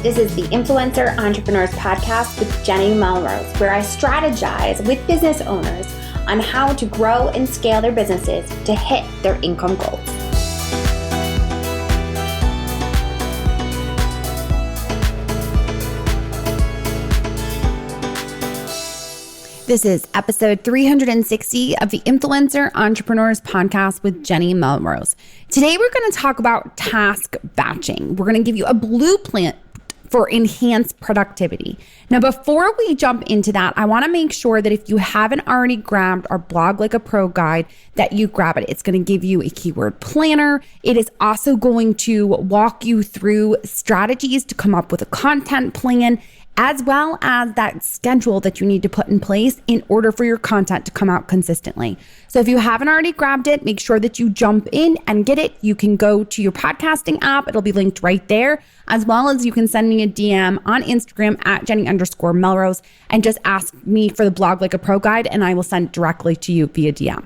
This is the Influencer Entrepreneurs Podcast with Jenny Melrose, where I strategize with business owners on how to grow and scale their businesses to hit their income goals. This is episode 360 of the Influencer Entrepreneurs Podcast with Jenny Melrose. Today, we're going to talk about task batching. We're going to give you a blueprint for enhanced productivity. Now, before we jump into that, I want to make sure that if you haven't already grabbed our Blog Like a Pro guide, that you grab it. It's going to give you a keyword planner. It is also going to walk you through strategies to come up with a content plan, as well as that schedule that you need to put in place in order for your content to come out consistently. So if you haven't already grabbed it, make sure that you jump in and get it. You can go to your podcasting app. It'll be linked right there, as well as you can send me a DM on Instagram at Jenny_Melrose and just ask me for the Blog Like a Pro guide, and I will send it directly to you via DM.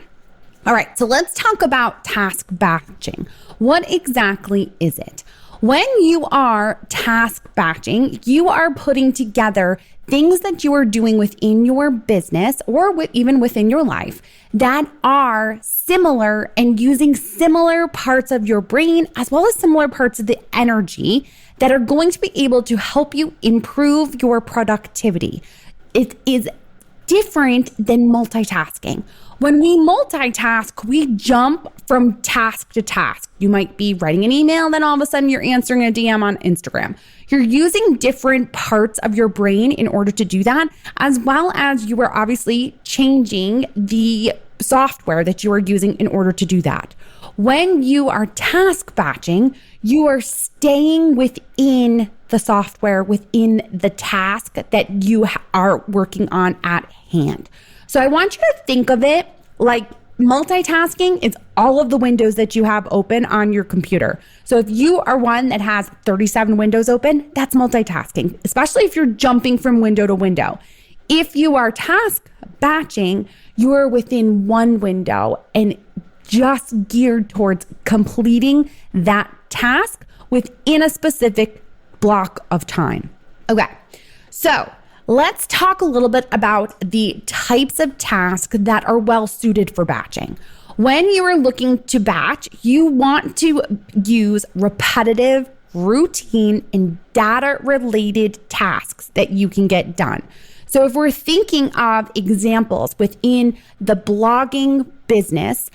All right, so let's talk about task batching. What exactly is it? When you are task batching, you are putting together things that you are doing within your business or even within your life that are similar and using similar parts of your brain as well as similar parts of the energy that are going to be able to help you improve your productivity. It is different than multitasking. When we multitask, we jump from task to task. You might be writing an email, then all of a sudden you're answering a DM on Instagram. You're using different parts of your brain in order to do that, as well as you are obviously changing the software that you are using in order to do that. When you are task batching, you are staying within the software, within the task that you are working on at hand. So I want you to think of it like multitasking is all of the windows that you have open on your computer. So if you are one that has 37 windows open, that's multitasking, especially if you're jumping from window to window. If you are task batching, you are within one window and just geared towards completing that task within a specific block of time. Okay, so let's talk a little bit about the types of tasks that are well suited for batching. When you are looking to batch, you want to use repetitive, routine, and data-related tasks that you can get done. So if we're thinking of examples within the blogging business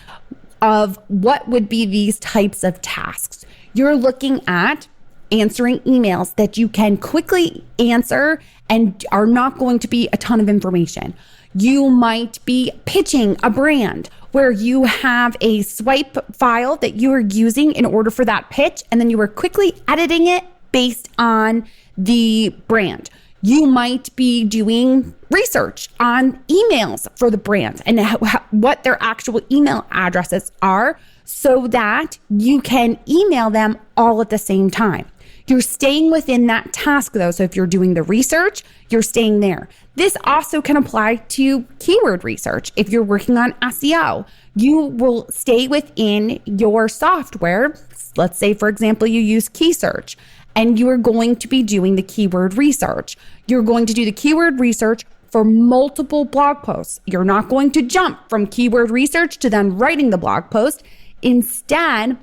of what would be these types of tasks, you're looking at answering emails that you can quickly answer and are not going to be a ton of information. You might be pitching a brand where you have a swipe file that you are using in order for that pitch, and then you are quickly editing it based on the brand. You might be doing research on emails for the brand and what their actual email addresses are so that you can email them all at the same time. You're staying within that task though. So if you're doing the research, you're staying there. This also can apply to keyword research. If you're working on SEO, you will stay within your software. Let's say, for example, you use Key Search and you are going to be doing the keyword research. You're going to do the keyword research for multiple blog posts. You're not going to jump from keyword research to then writing the blog post. Instead,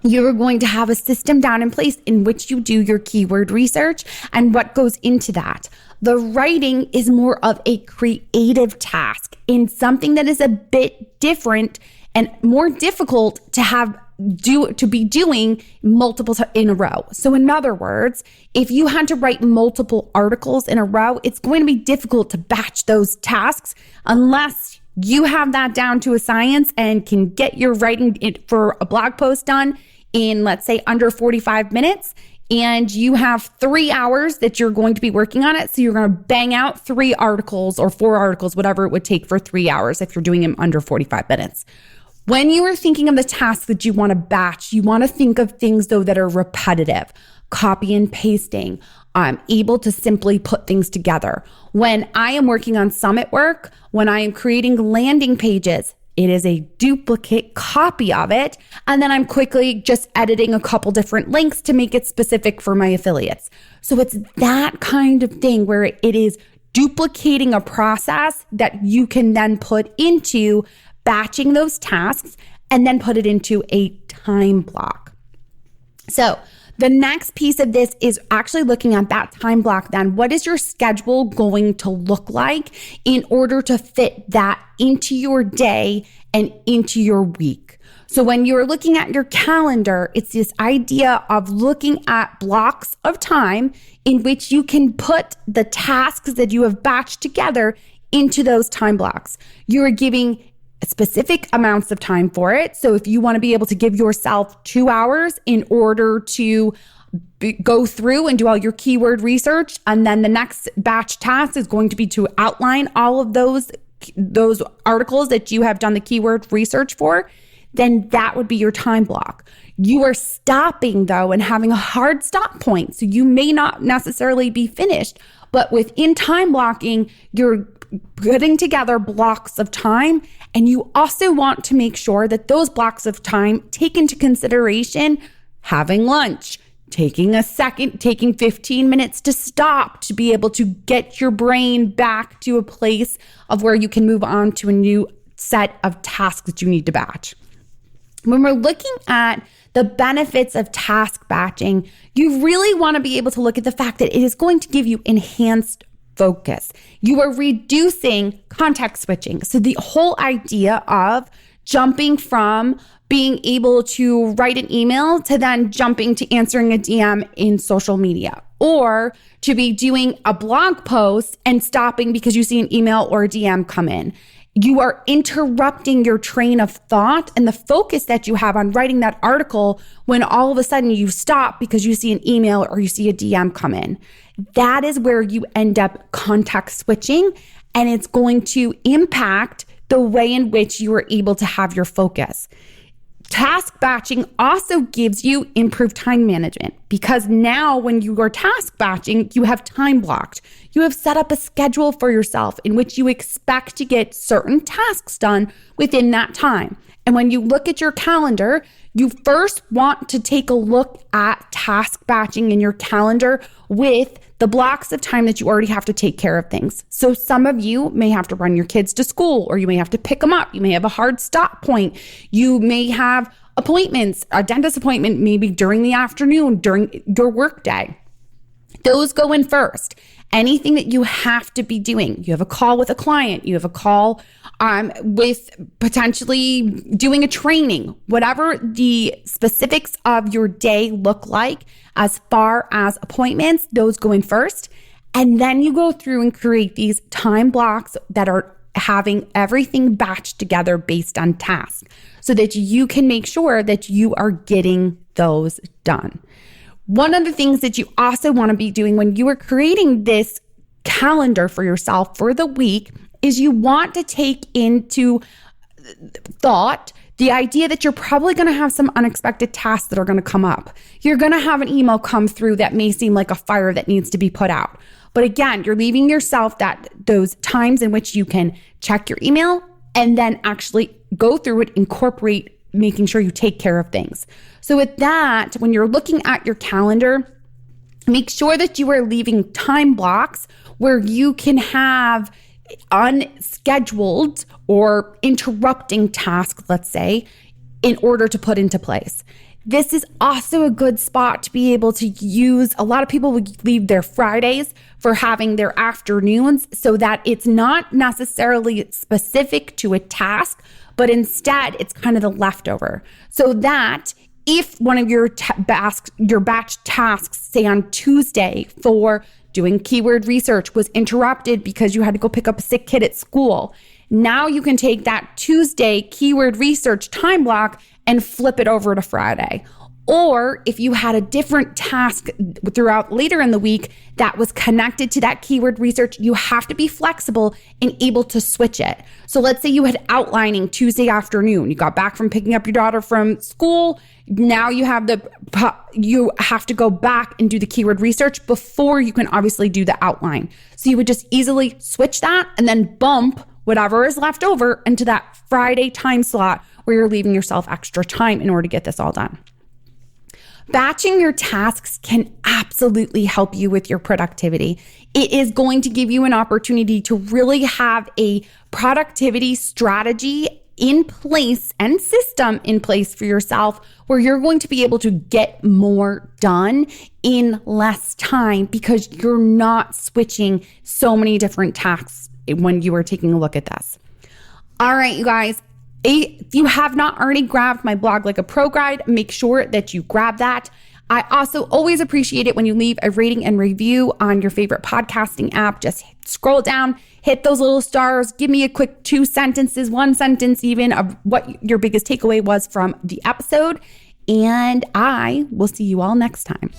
you're going to have a system down in place in which you do your keyword research and what goes into that. The writing is more of a creative task in something that is a bit different and more difficult to be doing multiple in a row. So in other words, if you had to write multiple articles in a row, it's going to be difficult to batch those tasks unless you have that down to a science and can get your writing for a blog post done in, let's say, under 45 minutes, and you have 3 hours that you're going to be working on it. So you're going to bang out 3 articles or 4 articles, whatever it would take for 3 hours if you're doing them under 45 minutes. When you are thinking of the tasks that you want to batch, you want to think of things though that are repetitive, copy and pasting. I'm able to simply put things together. When I am working on summit work, when I am creating landing pages, it is a duplicate copy of it. And then I'm quickly just editing a couple different links to make it specific for my affiliates. So it's that kind of thing where it is duplicating a process that you can then put into batching those tasks and then put it into a time block. So the next piece of this is actually looking at that time block then. What is your schedule going to look like in order to fit that into your day and into your week? So when you're looking at your calendar, it's this idea of looking at blocks of time in which you can put the tasks that you have batched together into those time blocks. You're giving specific amounts of time for it. So if you want to be able to give yourself 2 hours in order to go through and do all your keyword research, and then the next batch task is going to be to outline all of those articles that you have done the keyword research for, then that would be your time block. You are stopping though and having a hard stop point. So you may not necessarily be finished, but within time blocking, you're putting together blocks of time. And you also want to make sure that those blocks of time take into consideration having lunch, taking 15 minutes to stop to be able to get your brain back to a place of where you can move on to a new set of tasks that you need to batch. When we're looking at the benefits of task batching, you really want to be able to look at the fact that it is going to give you enhanced focus. You are reducing context switching. So the whole idea of jumping from being able to write an email to then jumping to answering a DM in social media, or to be doing a blog post and stopping because you see an email or a DM come in. You are interrupting your train of thought and the focus that you have on writing that article when all of a sudden you stop because you see an email or you see a DM come in. That is where you end up context switching, and it's going to impact the way in which you are able to have your focus. Task batching also gives you improved time management, because now when you are task batching, you have time blocked. You have set up a schedule for yourself in which you expect to get certain tasks done within that time. And when you look at your calendar, you first want to take a look at task batching in your calendar with the blocks of time that you already have to take care of things. So some of you may have to run your kids to school, or you may have to pick them up. You may have a hard stop point. You may have appointments, a dentist appointment maybe during the afternoon, during your work day. Those go in first. Anything that you have to be doing, you have a call with a client, you have a call with potentially doing a training, whatever the specifics of your day look like as far as appointments, those go in first. And then you go through and create these time blocks that are having everything batched together based on task, so that you can make sure that you are getting those done. One of the things that you also want to be doing when you are creating this calendar for yourself for the week is you want to take into thought the idea that you're probably going to have some unexpected tasks that are going to come up. You're going to have an email come through that may seem like a fire that needs to be put out. But again, you're leaving yourself those times in which you can check your email and then actually go through it, incorporate making sure you take care of things. So with that, when you're looking at your calendar, make sure that you are leaving time blocks where you can have unscheduled or interrupting tasks, let's say, in order to put into place. This is also a good spot to be able to use. A lot of people would leave their Fridays for having their afternoons so that it's not necessarily specific to a task, but instead it's kind of the leftover. So that if one of your batch tasks, say on Tuesday for doing keyword research, was interrupted because you had to go pick up a sick kid at school, now you can take that Tuesday keyword research time block and flip it over to Friday. Or if you had a different task throughout later in the week that was connected to that keyword research, you have to be flexible and able to switch it. So let's say you had outlining Tuesday afternoon. You got back from picking up your daughter from school. Now you have to go back and do the keyword research before you can obviously do the outline. So you would just easily switch that and then bump whatever is left over into that Friday time slot where you're leaving yourself extra time in order to get this all done. Batching your tasks can absolutely help you with your productivity. It is going to give you an opportunity to really have a productivity strategy in place and system in place for yourself where you're going to be able to get more done in less time because you're not switching so many different tasks when you are taking a look at this. All right, you guys. If you have not already grabbed my Blog Like a Pro guide, make sure that you grab that. I also always appreciate it when you leave a rating and review on your favorite podcasting app. Just scroll down, hit those little stars, give me a quick 2 sentences, 1 sentence even of what your biggest takeaway was from the episode. And I will see you all next time.